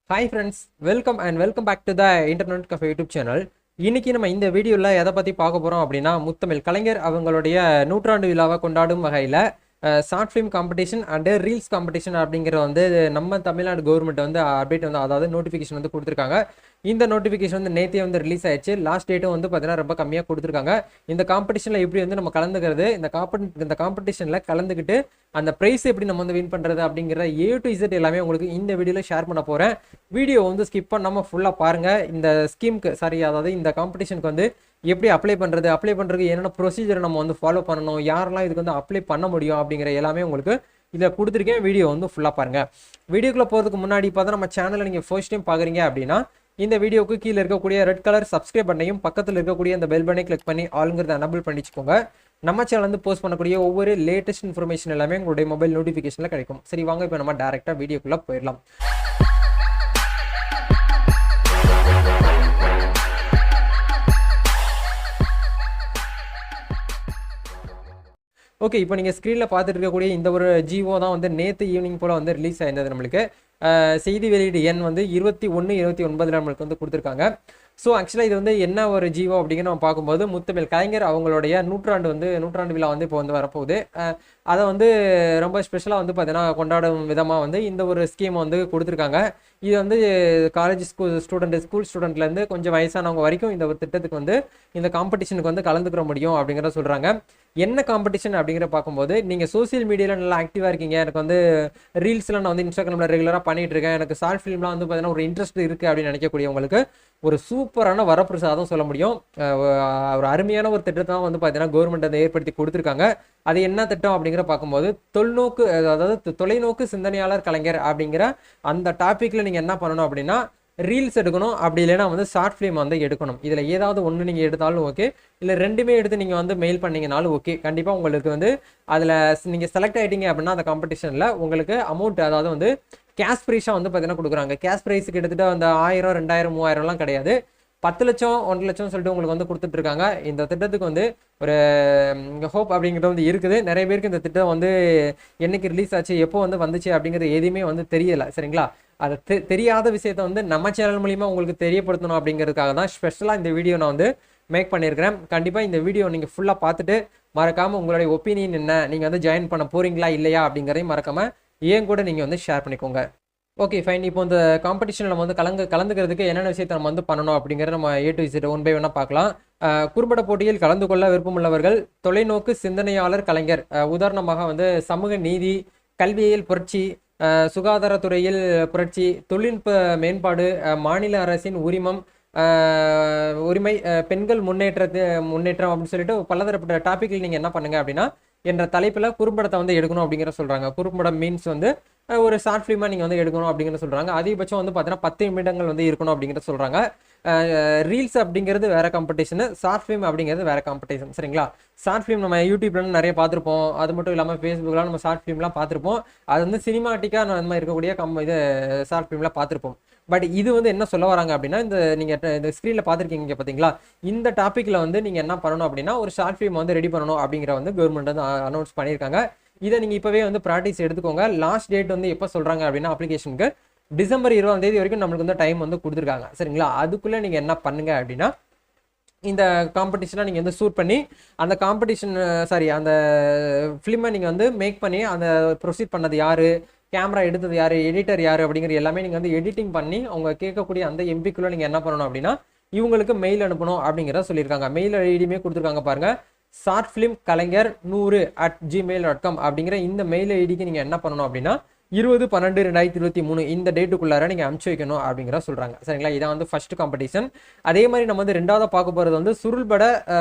Hi friends, welcome back to the Internet Cafe YouTube channel. இன்னைக்கு நம்ம இந்த வீடியோல எதை பத்தி பார்க்க போறோம் அப்படின்னா முத்தமிழ் கலைஞர் அவங்களுடைய நூற்றாண்டு விழாவை கொண்டாடும் வகையில short film competition and reels competition அப்படிங்கிற வந்து நம்ம தமிழ்நாடு கவர்மெண்ட் வந்து அப்டேட் வந்து அதாவது நோட்டிஃபிகேஷன் வந்து கொடுத்துருக்காங்க. இந்த நோட்டிஃபிகேஷன் வந்து நேற்றே வந்து ரிலீஸ் ஆயிடுச்சு. லாஸ்ட் டேட்டும் வந்து பார்த்தீங்கன்னா ரொம்ப கம்மியாக கொடுத்துருக்காங்க. இந்த காம்படிஷனில் எப்படி வந்து நம்ம கலந்துக்கிறது, இந்த காம்படிஷனில் கலந்துக்கிட்டு அந்த ப்ரைஸ் எப்படி நம்ம வந்து வின் பண்ணுறது அப்படிங்கிற A to Z எல்லாமே உங்களுக்கு இந்த வீடியோவில் ஷேர் பண்ண போகிறேன். வீடியோ வந்து ஸ்கிப் பண்ணாமல் ஃபுல்லாக பாருங்கள். இந்த ஸ்கீமுக்கு அதாவது இந்த காம்படிஷனுக்கு வந்து எப்படி அப்ளை பண்ணுறதுக்கு என்னென்ன ப்ரொசீஜர் நம்ம வந்து ஃபாலோ பண்ணணும், யாரெல்லாம் இதுக்கு வந்து அப்ளை பண்ண முடியும் அப்படிங்கிற எல்லாமே உங்களுக்கு இதில் கொடுத்துருக்கேன். வீடியோ வந்து ஃபுல்லாக பாருங்கள். வீடியோக்குள்ளே போகிறதுக்கு முன்னாடி பார்த்தா நம்ம சேனலை நீங்கள் ஃபர்ஸ்ட் டைம் பார்க்குறீங்க அப்படின்னா இந்த வீடியோக்கு கீழே இருக்கக்கூடிய ரெட் கலர் சப்ஸ்கிரைப் பண்ணையும் பக்கத்தில் இருக்கக்கூடிய அந்த பெல் பட்டனை கிளிக் பண்ணி ஆளுங்கிறத எனபிள் பண்ணிச்சுக்கோங்க. நம்ம சேனல் வந்து போஸ்ட் பண்ணக்கூடிய ஒவ்வொரு லேட்டஸ்ட் இன்ஃபர்மேஷன் எல்லாமே உங்களுடைய மொபைல் நோட்டிஃபிகேஷனில் கிடைக்கும். சரி வாங்க இப்போ நம்ம டேரெக்டாக வீடியோக்குள்ளே போயிடலாம். ஓகே, இப்போ நீங்கள் ஸ்க்ரீனில் பார்த்துட்டு இருக்கக்கூடிய இந்த ஒரு ஜிஓ தான் வந்து நேற்று ஈவினிங் போல் வந்து ரிலீஸ் ஆயிருந்தது. நம்மளுக்கு செய்தி வெளியீடு எண் வந்து 21/29 நம்மளுக்கு வந்து கொடுத்துருக்காங்க. ஸோ ஆக்சுவலாக இது வந்து என்ன ஒரு ஜிஓ அப்படிங்கிற நம்ம பார்க்கும்போது முத்தமிழ் கலைஞர் அவங்களுடைய நூற்றாண்டு விழா வந்து இப்போ வந்து வரப்போகுது. அதை வந்து ரொம்ப ஸ்பெஷலாக வந்து பார்த்தீங்கன்னா கொண்டாடும் விதமாக வந்து இந்த ஒரு ஸ்கீம் வந்து கொடுத்துருக்காங்க. இது வந்து காலேஜ் ஸ்கூல் ஸ்டூடெண்ட்லேருந்து கொஞ்சம் வயசானவங்க வரைக்கும் இந்த ஒரு திட்டத்துக்கு வந்து இந்த காம்படிஷனுக்கு வந்து கலந்துக்கிற முடியும் அப்படிங்கிறத சொல்கிறாங்க. என்ன காம்படிஷன் அப்படிங்கிற பார்க்கும்போது நீங்கள் சோசியல் மீடியாவில் நல்லா ஆக்டிவாக இருக்கீங்க, எனக்கு வந்து ரீல்ஸ்லாம் நான் வந்து இன்ஸ்டாகிராமில் ரெகுலராக பண்ணிகிட்டு இருக்கேன், எனக்கு ஷார்ட் ஃபிலிம்லாம் வந்து பார்த்தீங்கன்னா ஒரு இன்ட்ரெஸ்ட் இருக்குது அப்படின்னு நினைக்கக்கூடியவங்களுக்கு ஒரு சூப்பரான வரப்பிரசாதம் சொல்ல முடியும். ஒரு அருமையான ஒரு திட்டத்தை தான் வந்து பார்த்தீங்கன்னா கவர்மெண்ட் அதை ஏற்படுத்தி கொடுத்துருக்காங்க. அது என்ன திட்டம் அப்படிங்கிற பார்க்கும்போது தொலைநோக்கு சிந்தனையாளர் கலைஞர் அப்படிங்கிற அந்த டாப்பிக்கில் நீங்கள் என்ன பண்ணணும் அப்படின்னா ரீல்ஸ் எடுக்கணும், அப்படி இல்லைன்னா வந்து ஷார்ட் ஃபிலிம் வந்து எடுக்கணும். இதில் ஏதாவது ஒன்று நீங்கள் எடுத்தாலும் ஓகே, இல்லை ரெண்டுமே எடுத்து நீங்கள் வந்து மெயில் பண்ணிங்கனாலும் ஓகே. கண்டிப்பாக உங்களுக்கு வந்து அதில் நீங்கள் செலக்ட் ஆகிட்டீங்க அப்படின்னா அந்த காம்படிஷனில் உங்களுக்கு அமௌண்ட், அதாவது வந்து கேஷ் ப்ரைஸாக வந்து பார்த்தீங்கன்னா கொடுக்குறாங்க. கேஷ் ப்ரைஸ் கிட்டத்தட்ட அந்த 1000, 2000, 3000லாம் கிடையாது, 10 லட்சம் 1 லட்சம் சொல்லிட்டு உங்களுக்கு வந்து கொடுத்துட்ருக்காங்க. இந்த திட்டத்துக்கு வந்து ஒரு ஹோப் அப்படிங்கிறது வந்து இருக்குது. நிறைய பேருக்கு இந்த திட்டம் வந்து என்னைக்கு ரிலீஸ் ஆச்சு, எப்போ வந்து வந்துச்சு அப்படிங்கிறது எதுவுமே வந்து தெரியலை. சரிங்களா, அது தெரியாத விஷயத்த வந்து நம்ம சேனல் மூலிமா உங்களுக்கு தெரியப்படுத்தணும் அப்படிங்கிறதுக்காக தான் ஸ்பெஷலாக இந்த வீடியோ நான் வந்து மேக் பண்ணியிருக்கிறேன். கண்டிப்பாக இந்த வீடியோ நீங்கள் ஃபுல்லாக பார்த்துட்டு மறக்காமல் உங்களுடைய ஒப்பீனியன் என்ன, நீங்கள் வந்து ஜாயின் பண்ண போகிறீங்களா இல்லையா அப்படிங்கிறதையும் மறக்காமல் ஏன் கூட நீங்கள் வந்து ஷேர் பண்ணிக்கோங்க. Okay fine. இப்போ இந்த காம்படிஷனில் நம்ம வந்து கலந்துக்கிறதுக்கு என்னென்ன விஷயத்தை நம்ம வந்து பண்ணணும் அப்படிங்கிறத நம்ம A to Z 1 by 1 பார்க்கலாம். குறும்பட போட்டியில் கலந்து கொள்ள விருப்பமுள்ளவர்கள் தொலைநோக்கு சிந்தனையாளர் கலைஞர், உதாரணமாக வந்து சமூக நீதி, கல்வியியல் புரட்சி, சுகாதாரத்துறையில் புரட்சி, தொழில்நுட்ப மேம்பாடு, மாநில அரசின் உரிமை, பெண்கள் முன்னேற்றம் அப்படின்னு சொல்லிட்டு பலதரப்பட்ட டாப்பிக்கில் நீங்கள் என்ன பண்ணுங்க அப்படின்னா என்ற தலைப்பில் குறும்படத்தை வந்து எடுக்கணும் அப்படிங்கிற சொல்கிறாங்க. குறும்படம் மீன்ஸ் வந்து ஒரு ஷார்ட் ஃபிலிமாக நீங்கள் வந்து எடுக்கணும் அப்படிங்கிற சொல்கிறாங்க. அதிகபட்சம் வந்து பார்த்தீங்கன்னா 10 நிமிடங்கள் வந்து இருக்கணும் அப்படிங்கிற சொல்கிறாங்க. ரீல்ஸ் அப்படிங்கிறது வேறு காம்படிஷனு, ஷார்ட் ஃபிலிம் அப்படிங்கிறது வேறு காம்படிஷன். சரிங்களா, ஷார்ட் ஃபிலிம் நம்ம யூடியூப்லாம் நிறைய பார்த்துருப்போம், அது மட்டும் இல்லாமல் ஃபேஸ்புக்கில் நம்ம ஷார்ட் ஃபிலிம்லாம் பார்த்துருப்போம். அது வந்து சினிமாட்டிக்காக நம்ம இருக்கக்கூடிய இது ஷார்ட் ஃபிலிம்லாம் பார்த்துருப்போம். பட் இது வந்து என்ன சொல்ல வராங்க அப்படின்னா நீங்கள் இந்த ஸ்க்ரீனில் பார்த்துருக்கீங்க பார்த்தீங்களா, இந்த டாப்பிக்கில் வந்து நீங்கள் என்ன பண்ணணும் அப்படின்னா ஒரு ஷார்ட் ஃபிலிம் வந்து ரெடி பண்ணணும் அப்படிங்கிற வந்து கவர்மெண்ட் வந்து அனௌன்ஸ் பண்ணியிருக்காங்க. இதை நீங்கள் இப்போவே வந்து ப்ராக்டிஸ் எடுத்துக்கோங்க. லாஸ்ட் டேட் வந்து எப்போ சொல்கிறாங்க அப்படின்னா அப்ளிகேஷனுக்கு டிசம்பர் 20ஆம் தேதி வரைக்கும் நம்மளுக்கு வந்து டைம் வந்து கொடுத்துருக்காங்க. சரிங்களா, அதுக்குள்ளே நீங்கள் என்ன பண்ணுங்க அப்படின்னா இந்த காம்படிஷனாக நீங்கள் வந்து ஷூட் பண்ணி அந்த அந்த ஃபிலிமை நீங்கள் வந்து மேக் பண்ணி அந்த ப்ரொசீட் பண்ணது யார், கேமரா எடுத்தது யார், எடிட்டர் யார் அப்படிங்கிற எல்லாமே நீங்கள் வந்து எடிட்டிங் பண்ணி அவங்க கேட்கக்கூடிய அந்த எம்பிக்குள்ளே நீங்கள் என்ன பண்ணணும் அப்படின்னா இவங்களுக்கு மெயில் அனுப்பணும் அப்படிங்கிறத சொல்லியிருக்காங்க. மெயில் ஐடியுமே கொடுத்துருக்காங்க பாருங்கள், shortfilmkalaignar@gmail.com அப்படிங்கிற இந்த மெயில் ஐடிக்கு நீங்கள் என்ன பண்ணணும் அப்படின்னா 20/12/2023 இந்த டேட்டுக்குள்ளார நீங்கள் அனுப்பிச்சு வைக்கணும் அப்படிங்கிற சொல்கிறாங்க. சரிங்களா, இதான் வந்து ஃபர்ஸ்ட் காம்படிஷன். அதே மாதிரி நம்ம வந்து ரெண்டாவது பார்க்க போகிறது வந்து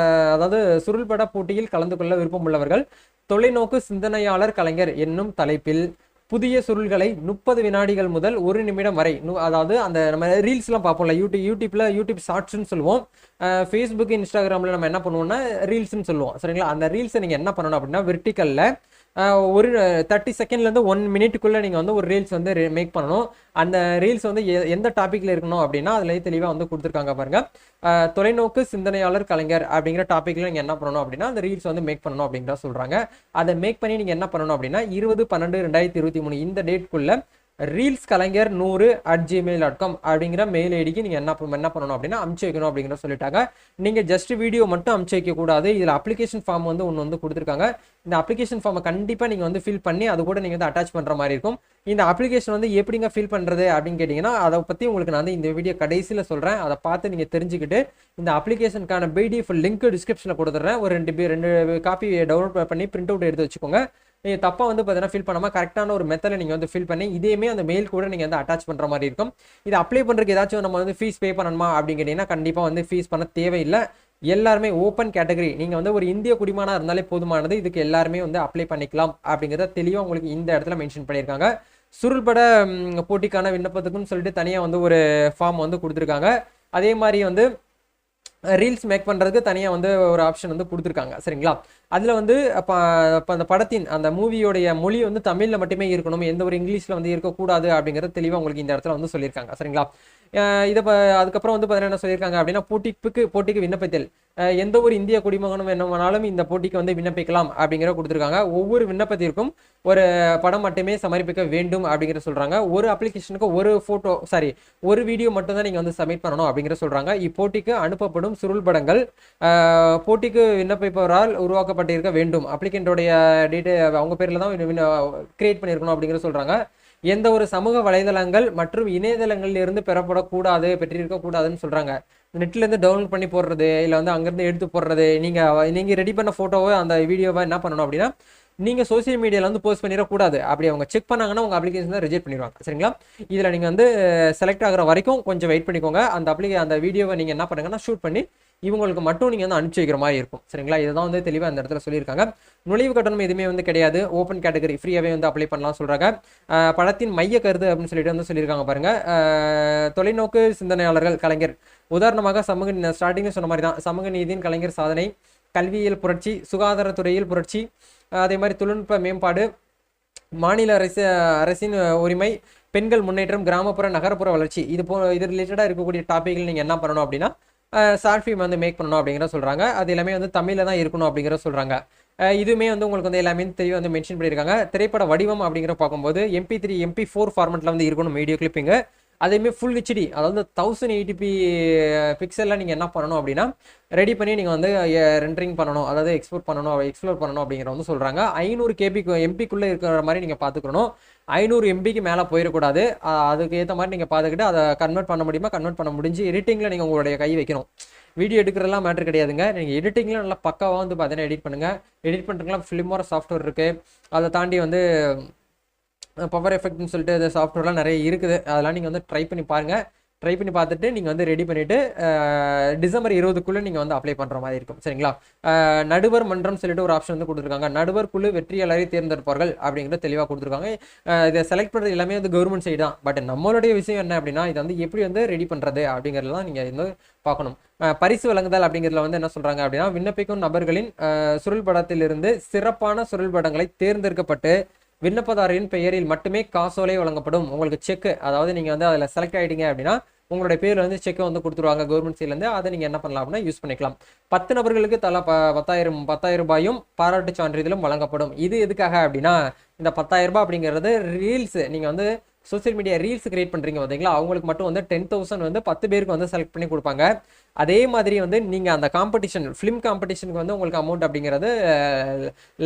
சுருள்பட போட்டியில் கலந்து கொள்ள விருப்பமுள்ளவர்கள் தொலைநோக்கு சிந்தனையாளர் கலைஞர் என்னும் தலைப்பில் புதிய சுருள்களை 30 வினாடிகள் முதல் 1 நிமிடம் வரை, அதாவது அந்த நம்ம ரீல்ஸ்லாம் பார்ப்போம்ல, யூடியூப் ஷார்ட்ஸ்ன்னு சொல்லுவோம், ஃபேஸ்புக் இன்ஸ்டாகிராமில் நம்ம என்ன பண்ணுவோம்னா ரீல்ஸ்ன்னு சொல்லுவோம். சரிங்களா, அந்த ரீல்ஸை நீங்கள் என்ன பண்ணணும் அப்படின்னா வெர்டிக்கலில் ஒரு 30 செகண்ட்லேருந்து 1 மினிட்டுக்குள்ளே நீங்கள் வந்து ஒரு ரீல்ஸ் வந்து மேக் பண்ணணும். அந்த ரீல்ஸ் வந்து எந்த டாப்பிக்கில் இருக்கணும் அப்படின்னா அதில் தெளிவாக வந்து கொடுத்துருக்காங்க பாருங்கள். தொலைநோக்கு சிந்தனையாளர் கலைஞர் அப்படிங்கிற டாப்பிக்கில் நீங்கள் என்ன பண்ணணும் அப்படின்னா அந்த ரீல்ஸ் வந்து மேக் பண்ணணும் அப்படிங்கிற சொல்கிறாங்க. அதை மேக் பண்ணி நீங்கள் என்ன பண்ணணும் அப்படின்னா 20/12/2023 இந்த டேட்குள்ளே ரீல்ஸ் கலைஞர் 100@gmail.com அப்படிங்கிற மெயில் ஐடிக்கு நீங்கள் என்ன பண்ணணும் அப்படின்னா அமுச்சு வைக்கணும் அப்படிங்கிற சொல்லிட்டாங்க. நீங்கள் ஜஸ்ட் வீடியோ மட்டும் அமுச்சு வைக்கக்கூடாது. இதில் அப்ளிகேஷன் ஃபார்ம் வந்து ஒன்று வந்து கொடுத்துருக்காங்க. இந்த அப்ளிகேஷன் ஃபார்மை கண்டிப்பாக நீங்கள் வந்து ஃபில் பண்ணி அது கூட நீங்கள் வந்து அட்டாச் பண்ணுற மாதிரி இருக்கும். இந்த அப்ளிகேஷன் வந்து எப்படிங்க ஃபில் பண்ணுறது அப்படின்னு கேட்டிங்கன்னா அதை பற்றி உங்களுக்கு நான் வந்து இந்த வீடியோ கடைசியில் சொல்கிறேன். அதை பார்த்து நீங்கள் தெரிஞ்சுக்கிட்டு இந்த அப்ளிகேஷனுக்கான பிடிஎஃப் லிங்க் டிஸ்கிரிப்ஷனில் கொடுத்துட்றேன். ஒரு ரெண்டு காப்பி டவுன்லோட் பண்ணி பிரிண்ட் அவுட் எடுத்து வச்சுக்கோங்க. நீங்கள் தப்பாக வந்து பார்த்தீங்கன்னா ஃபில் பண்ணாமல் கரெக்டான ஒரு மெத்தடில் நீங்கள் வந்து ஃபில் பண்ணி இதேமே அந்த மெயில் கூட நீங்கள் வந்து அட்டாச் பண்ணுற மாதிரி இருக்கும். இது அப்ளை பண்ணுறதுக்கு ஏதாச்சும் நம்ம வந்து ஃபீஸ் பே பண்ணணுமா அப்படின்னு கேட்டிங்கன்னா கண்டிப்பாக வந்து ஃபீஸ் பண்ண தேவையில்லை. எல்லாருமே ஓப்பன் கேட்டகரி, நீங்கள் வந்து ஒரு இந்திய குடிமகனாக இருந்தாலே போதுமானது. இதுக்கு எல்லாருமே வந்து அப்ளை பண்ணிக்கலாம் அப்படிங்கிறத தெளிவாக உங்களுக்கு இந்த இடத்துல மென்ஷன் பண்ணியிருக்காங்க. சுருள்பட போட்டிக்கான விண்ணப்பத்துக்குன்னு சொல்லிட்டு தனியாக வந்து ஒரு ஃபார்ம் வந்து கொடுத்துருக்காங்க. அதே மாதிரி வந்து ரீல்ஸ் மேக் பண்ணுறதுக்கு தனியாக வந்து ஒரு ஆப்ஷன் வந்து கொடுத்துருக்காங்க. சரிங்களா? அதில் வந்து அப்போ அந்த படத்தின் அந்த மூவியோடைய மொழி வந்து தமிழில் மட்டுமே இருக்கணும், எந்த ஒரு இங்கிலீஷில் வந்து இருக்கக்கூடாது அப்படிங்கிறது தெளிவாக உங்களுக்கு இந்த இடத்துல வந்து சொல்லியிருக்காங்க. சரிங்களா? இதை அதுக்கப்புறம் வந்து பார்த்தீங்கன்னா என்ன சொல்லியிருக்காங்க அப்படின்னா போட்டிக்கு விண்ணப்பத்தில் எந்த ஒரு இந்திய குடிமகனும் வேணுமானாலும் இந்த போட்டிக்கு வந்து விண்ணப்பிக்கலாம் அப்படிங்கிற கொடுத்துருக்காங்க. ஒவ்வொரு விண்ணப்பத்திற்கும் ஒரு படம் மட்டுமே சமர்ப்பிக்க வேண்டும் அப்படிங்கிற சொல்கிறாங்க. ஒரு அப்ளிகேஷனுக்கு ஒரு வீடியோ மட்டும் தான் நீங்கள் வந்து சப்மிட் பண்ணணும் அப்படிங்கிற சொல்கிறாங்க. இப்போட்டிக்கு அனுப்பப்படும் சுருள் படங்கள் போட்டிக்கு விண்ணப்பிப்பவரால் உருவாக்கப்பட்டிருக்க வேண்டும். அப்ளிகண்டோடைய டீட்டெயில் அவங்க பேரில் தான் கிரியேட் பண்ணியிருக்கணும் அப்படிங்கிற சொல்கிறாங்க. எந்த ஒரு சமூக வலைதளங்கள் மற்றும் இணையதளங்களில் இருந்து பெற்றிருக்கக்கூடாதுன்னு சொல்கிறாங்க. நெட்லேருந்து டவுன்லோட் பண்ணி போடுறது இல்லை வந்து அங்கேருந்து எடுத்து போடுறது, நீங்கள் ரெடி பண்ண ஃபோட்டோவை அந்த வீடியோவை என்ன பண்ணணும் அப்படின்னா நீங்கள் சோசியல் மீடியாவில் வந்து போஸ்ட் பண்ணிடக்கூடாது. அப்படி அவங்க செக் பண்ணாங்கன்னா உங்கள் அப்ளிகேஷன் தான் ரிஜெக்ட் பண்ணிடுவாங்க. சரிங்களா? இதில் நீங்கள் வந்து செலக்ட் ஆகிற வரைக்கும் கொஞ்சம் வெயிட் பண்ணிக்கோங்க. அந்த வீடியோவை நீங்கள் என்ன பண்ணுங்கன்னா ஷூட் பண்ணி இவங்களுக்கு மட்டும் நீங்கள் வந்து அனுப்பிச்சி வைக்கிற மாதிரி இருக்கும். சரிங்களா? இதுதான் வந்து தெளிவாக அந்த இடத்துல சொல்லியிருக்காங்க. நுழைவு கட்டணம் எதுவுமே வந்து கிடையாது. ஓப்பன் கேட்டகரி ஃப்ரீயாகவே வந்து அப்ளை பண்ணலாம் சொல்கிறாங்க. படத்தின் மைய கருத்து அப்படின்னு சொல்லிட்டு வந்து சொல்லியிருக்காங்க பாருங்கள். தொலைநோக்கு சிந்தனையாளர்கள் கலைஞர், உதாரணமாக ஸ்டார்டிங்கில் சொன்ன மாதிரி தான் சமூக நீதியின் கலைஞர் சாதனை, கல்வியியல் புரட்சி, சுகாதாரத்துறையில் புரட்சி, அதே மாதிரி தொழில்நுட்ப மேம்பாடு, மாநில அரசின் உரிமை, பெண்கள் முன்னேற்றம், கிராமப்புற நகரப்புற வளர்ச்சி, இது ரிலேட்டடாக இருக்கக்கூடிய டாப்பிக்கில் நீங்கள் என்ன பண்ணணும் அப்படின்னா ஷார்ட் ஃபிலிம் வந்து மேக் பண்ணணும் அப்படிங்கிற சொல்கிறாங்க. அது எல்லாமே வந்து தமிழில் தான் இருக்கணும் அப்படிங்கிற சொல்கிறாங்க. இதுவுமே வந்து உங்களுக்கு வந்து எல்லாமே தெளிவாக வந்து மென்ஷன் பண்ணியிருக்காங்க. திரைப்பட வடிவம் அப்படிங்கிற பார்க்கும்போது MP3 MP4 ஃபார்மெட்டில் வந்து இருக்கணும் வீடியோ கிளிப்பிங்கு. அதேமாதிரி ஃபுல் ஹெச்டி அதாவது 1080p பிக்சலில் நீங்கள் என்ன பண்ணணும் அப்படின்னா ரெடி பண்ணி நீங்கள் வந்து ரெண்டரிங் பண்ணணும், அதாவது எக்ஸ்ப்ளோர் பண்ணணும் அப்படிங்கிற வந்து சொல்கிறாங்க. 500 MBக்குள்ளே இருக்கிற மாதிரி நீங்கள் பார்த்துக்கணும். 500 MBக்கு மேலே போயிடக்கூடாது. அதுக்கு ஏற்ற மாதிரி நீங்கள் பார்த்துக்கிட்டு அதை கன்வெர்ட் பண்ண முடிஞ்சு எடிட்டிங்கில் நீங்கள் உங்களுடைய கை வைக்கணும். வீடியோ எடுக்கிறதுலாம் மேட்ரு கிடையாதுங்க. நீங்கள் எடிட்டிங்கில் நல்லா பக்காவாக வந்து பார்த்தீங்கன்னா எடிட் பண்ணுங்கள். எடிட் பண்ணுறதுக்குலாம் ஃபிலிமோர சாஃப்ட்வேர் இருக்குது. அதை தாண்டி வந்து பவர் எஃபெக்ட்னு சொல்லிட்டு சாஃப்ட்வேர்லாம் நிறைய இருக்குது. அதெல்லாம் நீங்கள் வந்து ட்ரை பண்ணி பாருங்கள். ட்ரை பண்ணி பார்த்துட்டு நீங்கள் வந்து ரெடி பண்ணிவிட்டு டிசம்பர் 20க்குள்ளே நீங்கள் வந்து அப்ளை பண்ணுற மாதிரி இருக்கும். சரிங்களா? நடுவர் மன்றம் சொல்லிட்டு ஒரு ஆப்ஷன் வந்து கொடுத்துருக்காங்க. நடுவர் குழு வெற்றியாளரை தேர்ந்தெடுப்பார்கள் அப்படிங்கிறத தெளிவாக கொடுத்துருக்காங்க. இதை செலக்ட் பண்ணுறது எல்லாமே வந்து கவர்மெண்ட் சைடு தான். பட் நம்மளுடைய விஷயம் என்ன அப்படின்னா இதை வந்து எப்படி வந்து ரெடி பண்ணுறது அப்படிங்கிறதுலாம் நீங்கள் வந்து பார்க்கணும். பரிசு வழங்குதல் அப்படிங்கிறதுல வந்து என்ன சொல்கிறாங்க அப்படின்னா விண்ணப்பிக்கும் நபர்களின் சுருள் படத்திலிருந்து சிறப்பான சுருள் படங்களை தேர்ந்தெடுக்கப்பட்டு விண்ணப்பதாரின் பெயரில் மட்டுமே காசோலை வழங்கப்படும். உங்களுக்கு செக், அதாவது நீங்கள் வந்து அதில் செலக்ட் ஆகிட்டீங்க அப்படின்னா உங்களுடைய பேரில் வந்து செக்கை வந்து கொடுத்துருவாங்க கவர்மெண்ட் சைட்லேருந்து. அதை நீங்கள் என்ன பண்ணலாம் அப்படின்னா யூஸ் பண்ணிக்கலாம். 10 நபர்களுக்கு தலா 10,000 ரூபாயும் பாராட்டு சான்றிதழும் வழங்கப்படும். இது எதுக்காக அப்படின்னா இந்த 10,000 ரூபாய் அப்படிங்கிறது ரீல்ஸ், நீங்கள் வந்து சோசியல் மீடியா ரீல்ஸ் கிரியேட் பண்ணுறீங்க பார்த்தீங்களா, அவங்களுக்கு மட்டும் வந்து 10,000 வந்து 10 பேருக்கு வந்து செலக்ட் பண்ணி கொடுப்பாங்க. அதே மாதிரி வந்து நீங்கள் அந்த ஃபிலிம் காம்படிஷனுக்கு வந்து உங்களுக்கு அமௌண்ட் அப்படிங்கிறது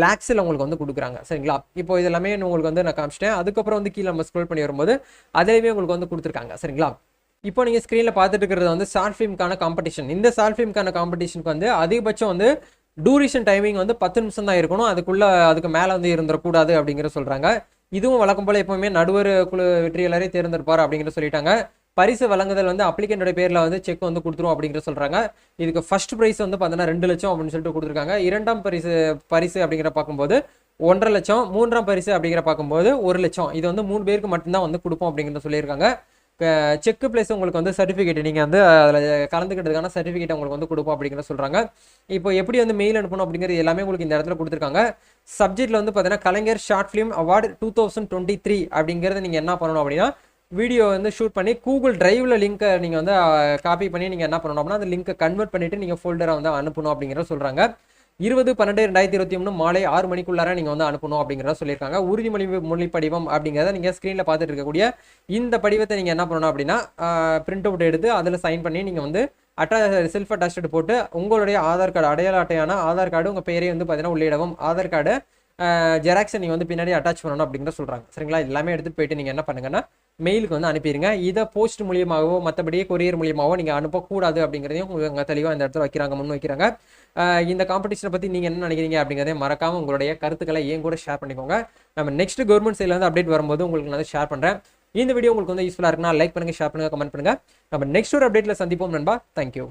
லேக்ஸில் உங்களுக்கு வந்து கொடுக்குறாங்க. சரிங்களா? இப்போ இது எல்லாமே உங்களுக்கு வந்து நான் காமிச்சிட்டேன். அதுக்கப்புறம் வந்து கீழே நம்ம ஸ்க்ரோல் பண்ணி வரும்போது அதிலேயே உங்களுக்கு வந்து கொடுத்துருக்காங்க. சரிங்களா? இப்போ நீங்கள் ஸ்க்ரீனில் பார்த்துட்டு இருக்கிறது வந்து ஷார்ட் ஃபிலிம்கான காம்படிஷன். இந்த ஷார்ட் ஃபிலிம்கான காம்படிஷனுக்கு வந்து அதிகபட்சம் வந்து டூரேஷன் டைமிங் வந்து 10 நிமிஷம் தான் இருக்கணும். அதுக்கு மேலே வந்து இருந்துடக்கூடாது அப்படிங்கிற சொல்கிறாங்க. இதுவும் வழக்கம் போல் எப்பவுமே நடுவர் குழு வெற்றியாளரை தேர்ந்தெடுப்பார் அப்படிங்கிற சொல்லிட்டாங்க. பரிசு வழங்குதல் வந்து அப்ளிகண்டோட பேரில் வந்து செக் வந்து கொடுத்துரும் அப்படிங்கிற சொல்கிறாங்க. இதுக்கு ஃபர்ஸ்ட் ப்ரைஸ் வந்து பார்த்தீங்கன்னா 2 லட்சம் அப்படின்னு சொல்லிட்டு கொடுத்துருக்காங்க. இரண்டாம் பரிசு அப்படிங்கிற பார்க்கும்போது 1.5 லட்சம், மூன்றாம் பரிசு அப்படிங்கிற பார்க்கும்போது 1 லட்சம். இது வந்து 3 பேருக்கு மட்டும்தான் வந்து கொடுப்போம் அப்படிங்கிற சொல்லியிருக்காங்க. செக் ப்ளஸ் உங்களுக்கு வந்து சர்டிஃபிகேட், நீங்கள் வந்து அதில் கலந்துக்கிட்டதுக்கான சர்டிஃபிகேட் உங்களுக்கு வந்து கொடுப்போம் அப்படிங்கிற சொல்கிறாங்க. இப்போ எப்படி வந்து மெயில் அனுப்பணும் அப்படிங்கிறது எல்லாமே உங்களுக்கு இந்த இடத்துல கொடுத்துருக்காங்க. சப்ஜெக்டில் வந்து பார்த்தீங்கன்னா கலைஞர் ஷார்ட் ஃபிலிம் அவார்டு 2023 அப்படிங்கிறத நீங்கள் என்ன பண்ணணும் அப்படின்னா வீடியோ வந்து ஷூட் பண்ணி கூகுள் டிரைவில் லிங்க்கை நீங்கள் வந்து காப்பி பண்ணி நீங்கள் என்ன பண்ணணும் அப்படின்னா அந்த லிங்க்கை கன்வெர்ட் பண்ணிவிட்டு நீங்கள் ஃபோல்டரை வந்து அனுப்பணும் அப்படிங்கிற சொல்கிறாங்க. 20/12/2021 மாலை 6 மணிக்குள்ளார நீங்கள் வந்து அனுப்பணும் அப்படிங்கிறத சொல்லியிருக்காங்க. மொழி படிவம் அப்படிங்கிறத நீங்கள் ஸ்க்ரீனில் பார்த்துட்டு இருக்கக்கூடிய இந்த படிவத்தை நீங்கள் என்ன பண்ணணும் அப்படின்னா பிரிண்ட் அவுட் எடுத்து அதில் சைன் பண்ணி நீங்கள் வந்து செல்ஃப் அட்டாச்டு போட்டு உங்களுடைய ஆதார் கார்டு அடையாள அட்டையான ஆதார் கார்டு உங்கள் பேரையும் வந்து பார்த்தீங்கன்னா உள்ளிடவும், ஆதார் கார்டு ஜெராக்ஸை நீங்கள் வந்து பின்னாடி அட்டாச் பண்ணணும் அப்படிங்கிற சொல்கிறாங்க. சரிங்களா? எல்லாமே எடுத்துகிட்டு போயிட்டு நீங்கள் என்ன பண்ணுங்கன்னா மெயிலுக்கு வந்து அனுப்பிடுங்க. இதை போஸ்ட் மூலியமாகவோ மற்றபடி கொரியர் மூலியமாகவோ நீங்கள் அனுப்பக்கூடாது அப்படிங்கிறதையும் உங்களுக்கு தெளிவாக இந்த இடத்துல முன் வைக்கிறாங்க. இந்த காம்படிஷனை பற்றி நீங்கள் என்ன நினைக்கிறீங்க அப்படிங்கிறதையும் மறக்காமல் உங்களுடைய கருத்துக்களை ஏன் கூட ஷேர் பண்ணிக்கோங்க. நம்ம நெக்ஸ்ட் கவர்மெண்ட் சைடில் வந்து அப்டேட் வரும்போது உங்களுக்கு நான் ஷேர் பண்ணுறேன். இந்த வீடியோ உங்களுக்கு வந்து யூஸ்ஃபுல்லாக இருக்குன்னா லைக் பண்ணுங்கள், ஷேர் பண்ணுங்கள், கமெண்ட் பண்ணுங்கள். நம்ம நெக்ஸ்ட் ஒரு அப்டேட்டில் சந்திப்போம் நண்பா. தேங்க்யூ.